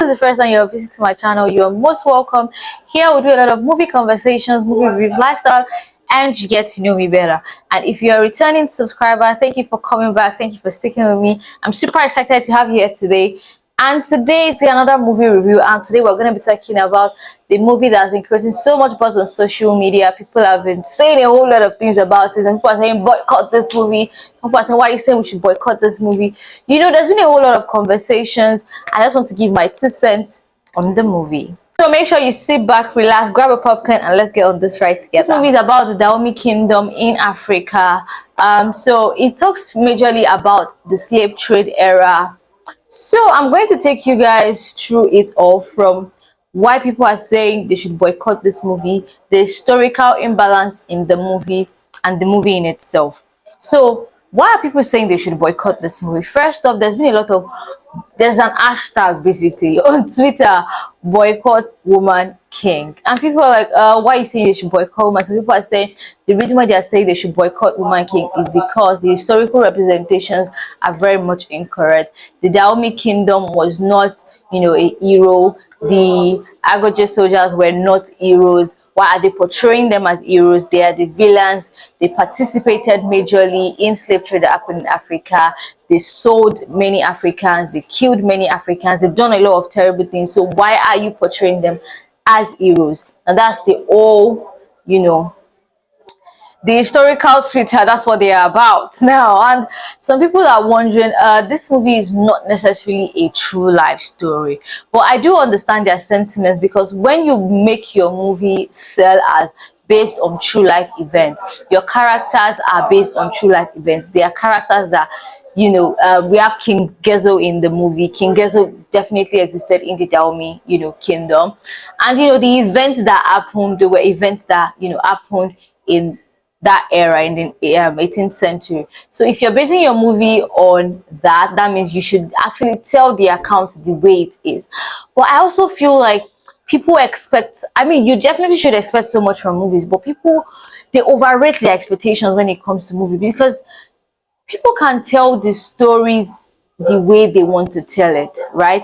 is the first time you're visiting my channel, you're most welcome. Here we do a lot of movie conversations, movie reviews, lifestyle, and you get to know me better. And if you're a returning subscriber, thank you for coming back. Thank you for sticking with me. I'm super excited to have you here today. And today is another movie review, and today we're going to be talking about the movie that's been creating so much buzz on social media. People have been saying a whole lot of things about it, and people are saying boycott this movie. Some people are saying, why are you saying we should boycott this movie? You know, there's been a whole lot of conversations. I just want to give my 2 cents on the movie. So make sure you sit back, relax, grab a popcorn, and let's get on this ride together. This movie is about the Dahomey Kingdom in Africa. So it talks majorly about the slave trade era. So I'm going to take you guys through it all, from why people are saying they should boycott this movie, the historical imbalance in the movie, and the movie in itself. So why are people saying they should boycott this movie? First off, there's an hashtag basically on Twitter, boycott woman king, and people are like, why are you saying they should boycott woman? Some people are saying the reason why they are saying they should boycott woman king is because the historical representations are very much incorrect. The Dahomey Kingdom was not, a hero. The Agoje soldiers were not heroes. Why are they portraying them as heroes? They are the villains. They participated majorly in slave trade that happened in Africa. They sold many Africans. They killed many Africans. They've done a lot of terrible things. So why are you portraying them as heroes? And that's the whole, the historical Twitter, that's what they are about now. And some people are wondering, this movie is not necessarily a true life story, but I do understand their sentiments, because when you make your movie sell as based on true life events, your characters are based on true life events. They are characters that, we have King Gezo in the movie. King Gezo definitely existed in the Dahomey, kingdom, and the events that happened, they were events that happened in that era, in the 18th century. So if you're basing your movie on that, that means you should actually tell the account the way it is. But I also feel like people expect, you definitely should expect so much from movies, but people, they overrate their expectations when it comes to movies, because people can tell the stories the way they want to tell it, right?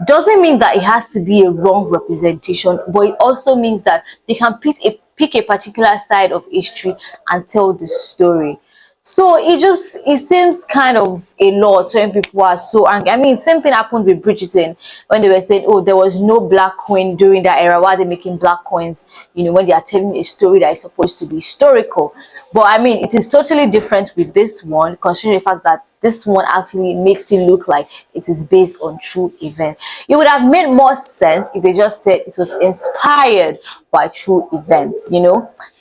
Doesn't mean that it has to be a wrong representation, but it also means that they can pick a particular side of history and tell the story. So it seems kind of a lot when people are so angry. Same thing happened with Bridgerton, when they were saying, oh, there was no black queen during that era. Why are they making black queens, when they are telling a story that is supposed to be historical? But it is totally different with this one, considering the fact that this one actually makes it look like it is based on true event. It would have made more sense if they just said it was inspired by true events,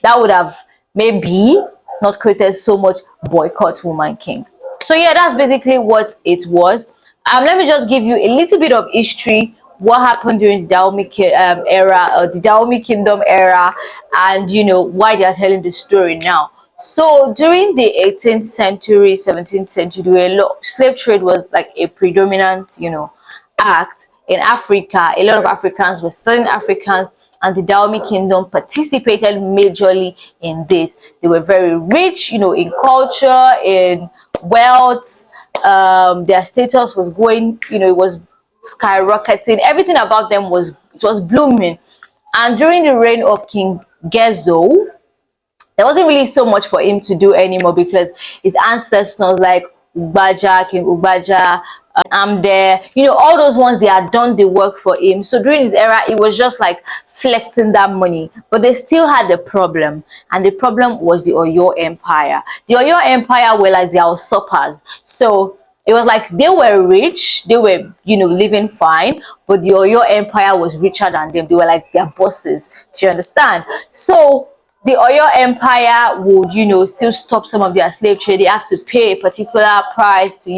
that would have maybe not created so much boycott woman king. So yeah, that's basically what it was. Let me just give you a little bit of history, what happened during the Dahomey era, the Dahomey Kingdom era, and why they are telling the story now. So during the 18th century, 17th century, slave trade was like a predominant, act in Africa. A lot of Africans were selling Africans, and the Dahomey Kingdom participated majorly in this. They were very rich, in culture, in wealth. Their status was going, it was skyrocketing. Everything about them was blooming. And during the reign of King Gezo, there wasn't really so much for him to do anymore, because his ancestors like Ugbaja, King Ugbaja, Amde, all those ones, they had done the work for him. So during his era, it was just like flexing that money. But they still had the problem, and the problem was the Oyo Empire. The Oyo Empire were like their usurpers. So it was like they were rich, they were, living fine, but the Oyo Empire was richer than them. They were like their bosses. Do you understand? So the Oyo Empire would, still stop some of their slave trade. They have to pay a particular price to,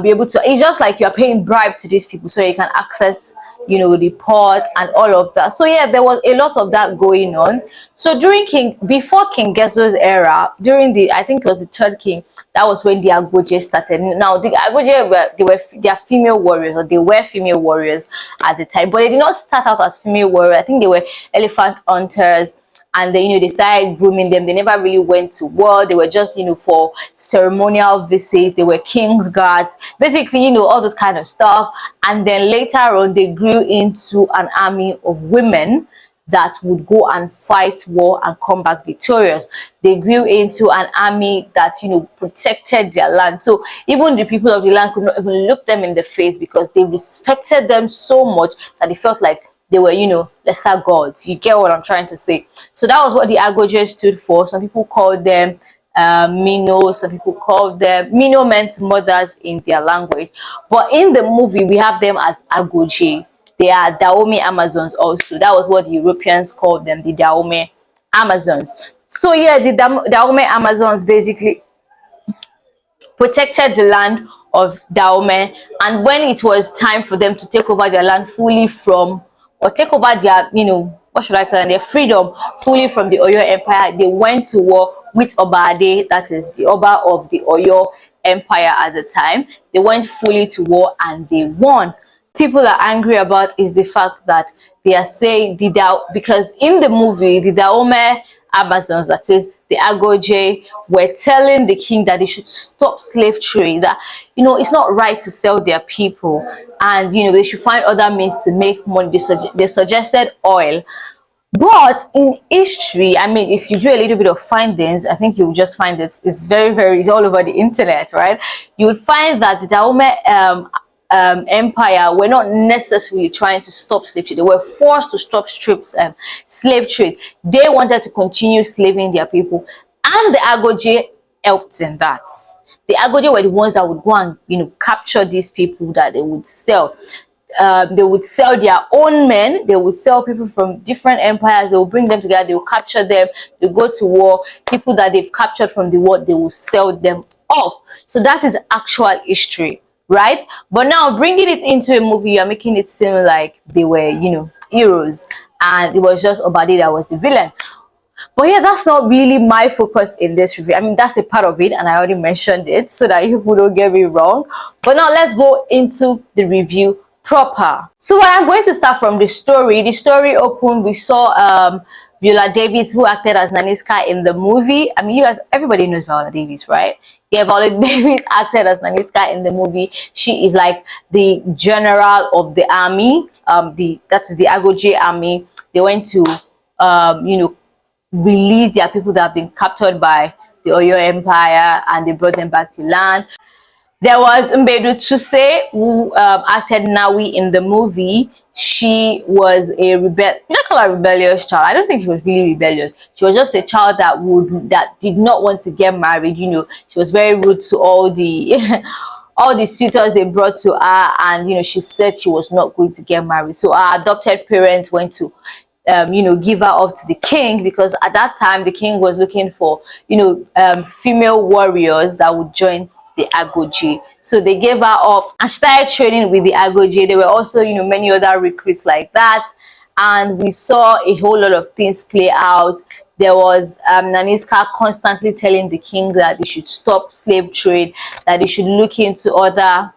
be able to. It's just like you're paying bribe to these people so you can access, the port and all of that. So yeah, there was a lot of that going on. So before King Gezo's era, I think it was the third king, that was when the Agoje started. Now the Agoje they are female warriors, or they were female warriors at the time, but they did not start out as female warriors. I think they were elephant hunters, and then they started grooming them. They never really went to war. They were just for ceremonial visits. They were king's guards, basically, all this kind of stuff. And then later on, they grew into an army of women that would go and fight war and come back victorious. They grew into an army that protected their land. So even the people of the land could not even look them in the face, because they respected them so much that they felt like they were lesser gods. You get what I'm trying to say? So that was what the Agoje stood for. Some people called them Mino. Some people called them Mino, meant mothers in their language, but in the movie we have them as Agoje. They are Dahomey Amazons also. That was what the Europeans called them, the Dahomey Amazons. So yeah, the Dahomey Amazons basically protected the land of Dahomey, and when it was time for them to take over their land fully from, or take over their, what should I call it, their freedom fully from the Oyo Empire, they went to war with Oba Ade, that is the Oba of the Oyo Empire at the time. They went fully to war and they won. People are angry about is the fact that they are saying because in the movie the Dahomey Amazons, that is the Agoje, were telling the king that they should stop slave trade, that it's not right to sell their people, and they should find other means to make money. They suggested oil. But in history, I mean, if you do a little bit of findings, I think you will just find it's very, it's all over the internet, right? You would find that the Dahomey empire were not necessarily trying to stop slave trade. They were forced to stop slave trade. They wanted to continue slaving their people, and the Agoje helped in that. The Agoje were the ones that would go and capture these people that they would sell. They would sell their own men. They would sell people from different empires. They will bring them together. They will capture them. They go to war. People that they've captured from the war, they will sell them off. So that is actual history, right? But now bringing it into a movie, you're making it seem like they were heroes, and it was just Obade that was the villain. But yeah, that's not really my focus in this review. I mean, that's a part of it, and I already mentioned it so that people don't get me wrong. But now let's go into the review proper. So I'm going to start from the story. The story opened, we saw Viola Davis, who acted as Nanisca in the movie. I mean, you guys, everybody knows Viola Davis, right? Yeah, Viola Davis acted as Nanisca in the movie. She is like the general of the army. That's the Agoje army. They went to release their people that have been captured by the Oyo Empire, and they brought them back to land. There was Mbedu Thuso, who acted Nawi in the movie. She was a you don't call her a rebellious child. I don't think she was really rebellious. She was just a child that did not want to get married. She was very rude to all the all the suitors they brought to her, and she said she was not going to get married. So her adopted parents went to give her up to the king, because at that time the king was looking for female warriors that would join the Agoje. So they gave her up and started training with the Agoje. There were also many other recruits like that, and we saw a whole lot of things play out. There was Nanisca constantly telling the king that they should stop slave trade, that they should look into other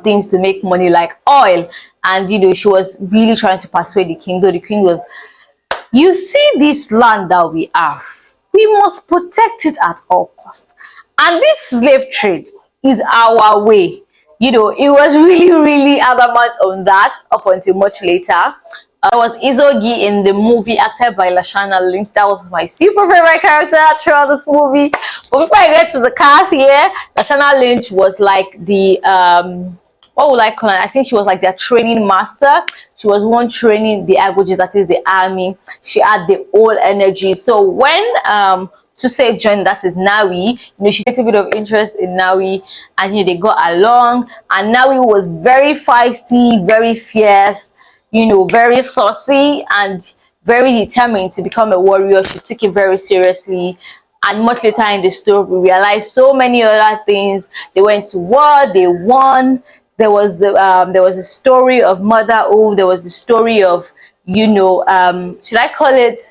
things to make money like oil, and she was really trying to persuade the king, though the king was, you see, this land that we have, we must protect it at all costs, and this slave trade is our way. It was really adamant on that up until much later. There was Izogi in the movie, acted by Lashana Lynch. That was my super favorite character throughout this movie. But before I get to the cast here, Lashana Lynch was like the what would I call her? I think she was like their training master. She was one training the Agoges, that is the army. She had the whole energy. So when to say join, that is Nawi, she had a bit of interest in Nawi, and they got along, and Nawi was very feisty, very fierce, very saucy, and very determined to become a warrior. She took it very seriously, and much later in the story we realized so many other things. They went to war, they won. There was a story of motherhood. There was a story of should I call it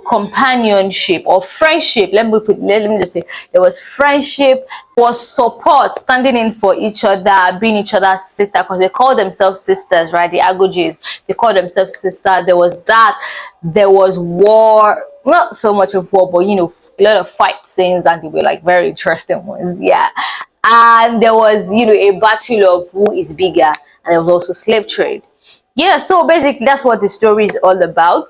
companionship or friendship. Let me just say there was friendship, was support, standing in for each other, being each other's sister, because they call themselves sisters, right? The Agojis, they call themselves sister. There was that. There was war, not so much of war, but a lot of fight scenes, and they were like very interesting ones. Yeah. And there was, a battle of who is bigger, and there was also slave trade. Yeah, so basically that's what the story is all about.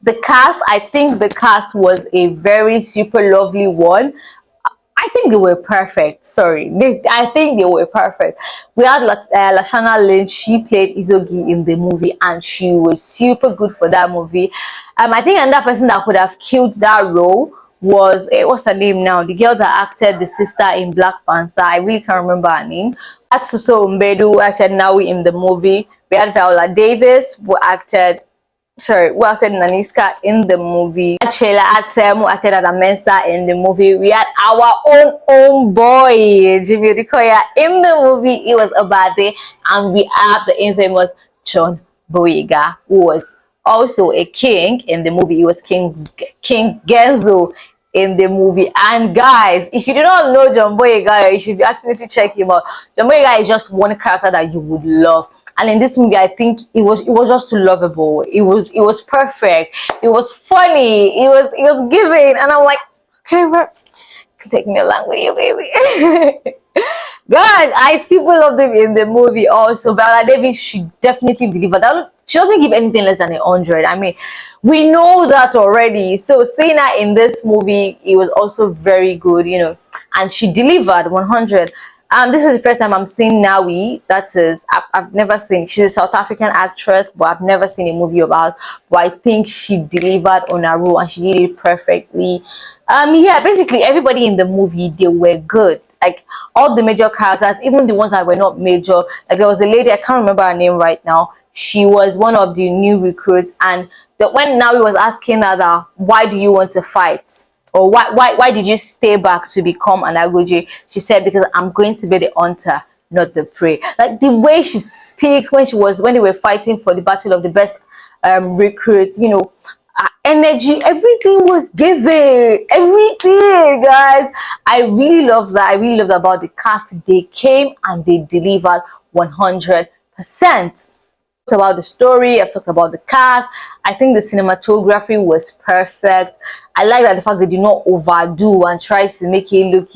The cast, I think the cast was a very super lovely one. I think they were perfect. Sorry, I think they were perfect. We had Lashana Lynch. She played Izogi in the movie, and she was super good for that movie. I think another person that could have killed that role was what's her name now? The girl that acted the sister in Black Panther. I really can't remember her name. Thuso Mbedu acted Nawi in the movie. We had Viola Davis who acted Nanisca in the movie. Sheila Atem, who acted as Mensa in the movie. We had our own boy, Odukoya, in the movie. It was a bad day. And we have the infamous John Boyega, who was also a king in the movie. He was King Genzo in the movie. And guys, if you do not know John Boyega, you should actually check him out. John Boyega is just one character that you would love. And in this movie, I think it was just too lovable. It was perfect. It was funny. It was giving. And I'm like, okay, bro, take me along with you, baby. Guys, I super loved him in the movie also. Viola Davis, she definitely delivered. She doesn't give anything less than 100. I mean, we know that already. So seeing her in this movie, it was also very good, and she delivered 100. This is the first time I'm seeing Nawi. That is, I've never seen. She's a South African actress, but I've never seen a movie about. But I think she delivered on her role, and she did it perfectly. Yeah, basically everybody in the movie, they were good. Like all the major characters, even the ones that were not major. Like there was a lady, I can't remember her name right now. She was one of the new recruits, and when Nawi was asking her that, why do you want to fight? Or why did you stay back to become an Agoji? She said, because I'm going to be the hunter, not the prey. Like the way she speaks when they were fighting for the battle of the best recruit, energy, everything was given. Everything, guys. I really love that. I really loved about the cast. They came and they delivered 100%. About the story, I've talked about the cast. I think the cinematography was perfect. I like that the fact they did not overdo and try to make it look,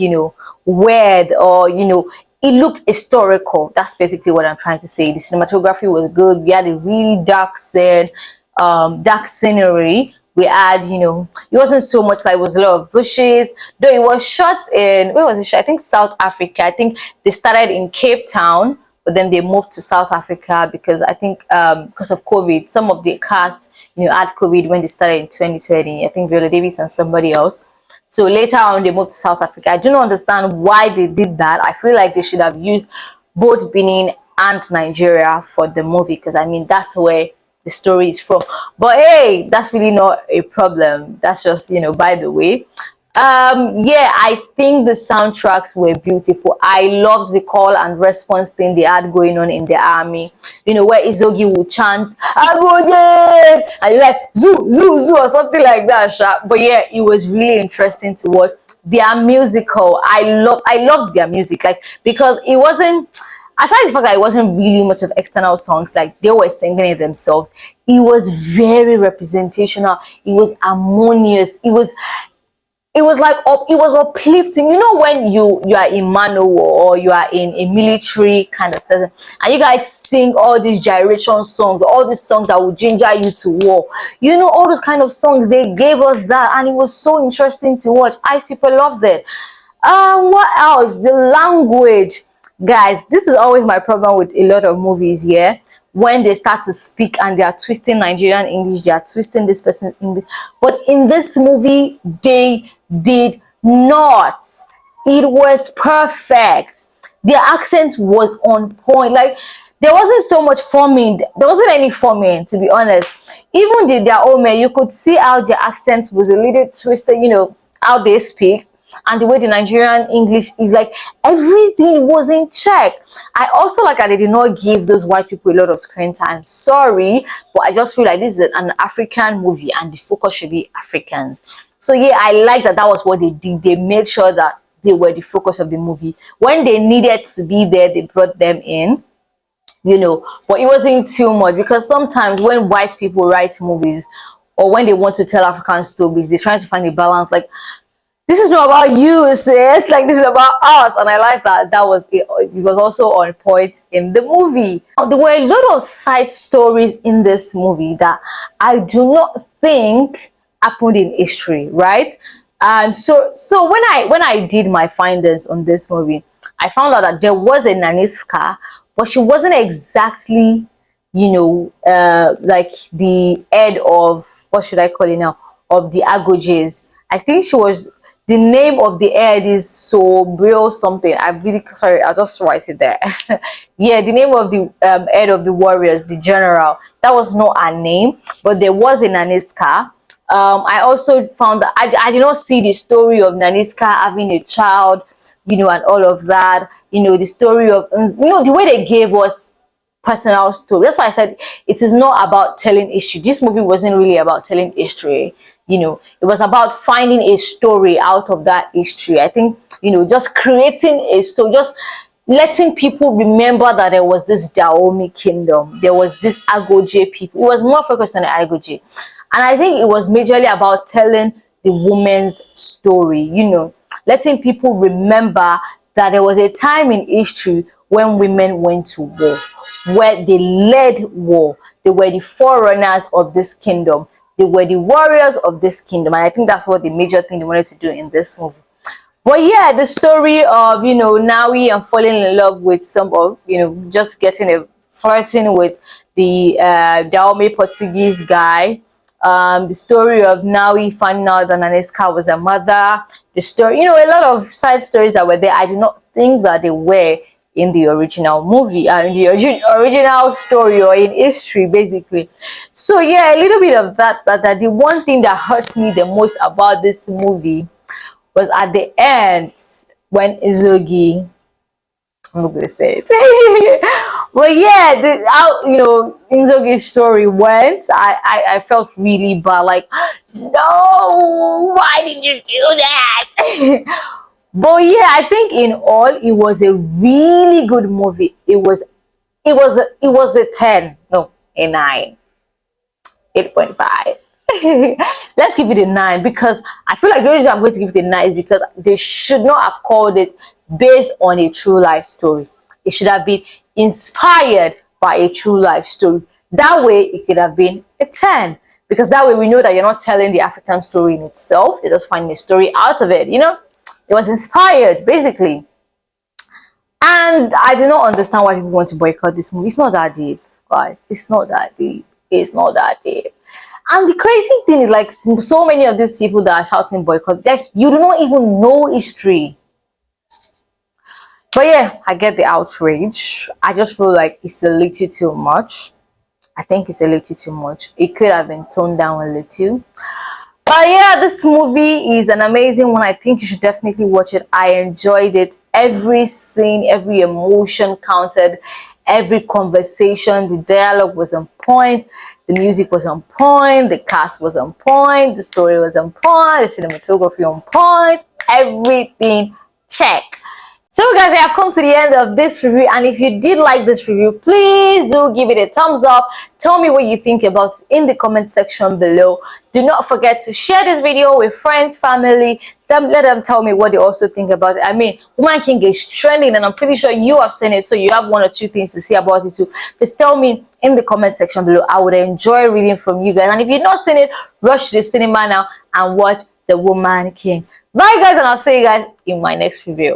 weird, or it looked historical. That's basically what I'm trying to say. The cinematography was good. We had a really dark scene, dark scenery. We had, it wasn't so much like it was a lot of bushes, though it was shot in, where was it shot? I think South Africa. I think they started in Cape Town, but then they moved to South Africa because I think because of COVID, some of the cast, had COVID when they started in 2020. I think Viola Davis and somebody else. So later on, they moved to South Africa. I do not understand why they did that. I feel like they should have used both Benin and Nigeria for the movie, because I mean, that's where the story is from. But hey, that's really not a problem. That's just, by the way. Yeah, I think the soundtracks were beautiful. I loved the call and response thing they had going on in the army, where Izogi would chant Agoje, and you're like zoo zoo zoo or something like that. But yeah, it was really interesting to watch. Their musical, I loved their music, like, because it wasn't, aside the fact that it wasn't really much of external songs, like they were singing it themselves. It was very representational. It was harmonious. It was like it was uplifting. When you are in manual or you are in a military kind of setting, and you guys sing all these gyration songs, all these songs that will ginger you to war. All those kind of songs, they gave us that, and it was so interesting to watch. I super loved it. What else? The language. Guys, this is always my problem with a lot of movies here. When they start to speak and they are twisting Nigerian English, they are twisting this person English. But in this movie, they did not. It was perfect. Their accent was on point. Like, there wasn't so much forming. There wasn't any forming, to be honest. Even their own man, you could see how their accent was a little twisted, how they speak. and the way the Nigerian English is, like, everything was in check. I also like that they did not give those white people a lot of screen time. Sorry, but I just feel like this is an African movie and the focus should be Africans. So yeah, I like that was what they did. They made sure that they were the focus of the movie. When they needed to be there, they brought them in, you know, but it wasn't too much, because sometimes when white people write movies or when they want to tell African stories, they're trying to find a balance. Like, this is not about you, sis. Like, this is about us. And I like that. That was it. It was also on point in the movie. There were a lot of side stories in this movie that I do not think happened in history, right? So when I did my findings on this movie, I found out that there was a Nanisca, but she wasn't exactly, you know, like the head of, what should I call it now, of the Agojes. I think she was, the name of the head is Sobrio something. I'm really sorry, I'll just write it there. Yeah, the name of the head of the warriors, the general, that was not her name, but there was a Nanisca. I also found that I did not see the story of Nanisca having a child, you know, and all of that. You know, the story of, you know, the way they gave us personal story. That's why I said it is not about telling history. This movie wasn't really about telling history. You know, it was about finding a story out of that history. I think, you know, just creating a story, just letting people remember that there was this Daomi kingdom, there was this Agoje people. It was more focused on the Agoje. And I think it was majorly about telling the woman's story, you know, letting people remember that there was a time in history when women went to war, where they led war. They were the forerunners of this kingdom. They were the warriors of this kingdom. And I think that's what the major thing they wanted to do in this movie. But yeah, the story of, you know, Nawi and falling in love with some of, you know, just getting a flirting with the Daome Portuguese guy. The story of Nawi finding out that Nanisca was a mother. The story, you know, a lot of side stories that were there. I do not think that they were in the original movie, in the original story, or in history, basically. So yeah, a little bit of that. But the one thing that hurt me the most about this movie was at the end when Izogi, I'm not gonna say it. But yeah, how, you know, Inzogi's story went, I felt really bad, like, no, why did you do that? But yeah, I think in all, it was a really good movie. It was a 10, no, a 9, 8.5. Let's give it a 9, because I feel like the reason I'm going to give it a 9 is because they should not have called it based on a true life story. It should have been inspired by a true life story. That way it could have been a 10, because that way we know that you're not telling the African story in itself, you're just finding a story out of it, you know. It was inspired, basically. And I do not understand why people want to boycott this movie. It's not that deep, guys. It's not that deep. It's not that deep. And the crazy thing is, like, so many of these people that are shouting boycott, like, you do not even know history. But yeah, I get the outrage. I just feel like it's a little too much. I think it's a little too much. It could have been toned down a little. But yeah, this movie is an amazing one. I think you should definitely watch it. I enjoyed it. Every scene, every emotion counted. Every conversation, the dialogue was on point. The music was on point. The cast was on point. The story was on point. The cinematography on point. Everything check. So guys, I have come to the end of this review, and if you did like this review, please do give it a thumbs up. Tell me what you think about it in the comment section below. Do not forget to share this video with friends, family. Let them tell me what they also think about it. I mean, Woman King is trending, and I'm pretty sure you have seen it, so you have one or two things to say about it too. Please tell me in the comment section below. I would enjoy reading from you guys. And if you've not seen it, rush to the cinema now and watch The Woman King. Bye guys, and I'll see you guys in my next review.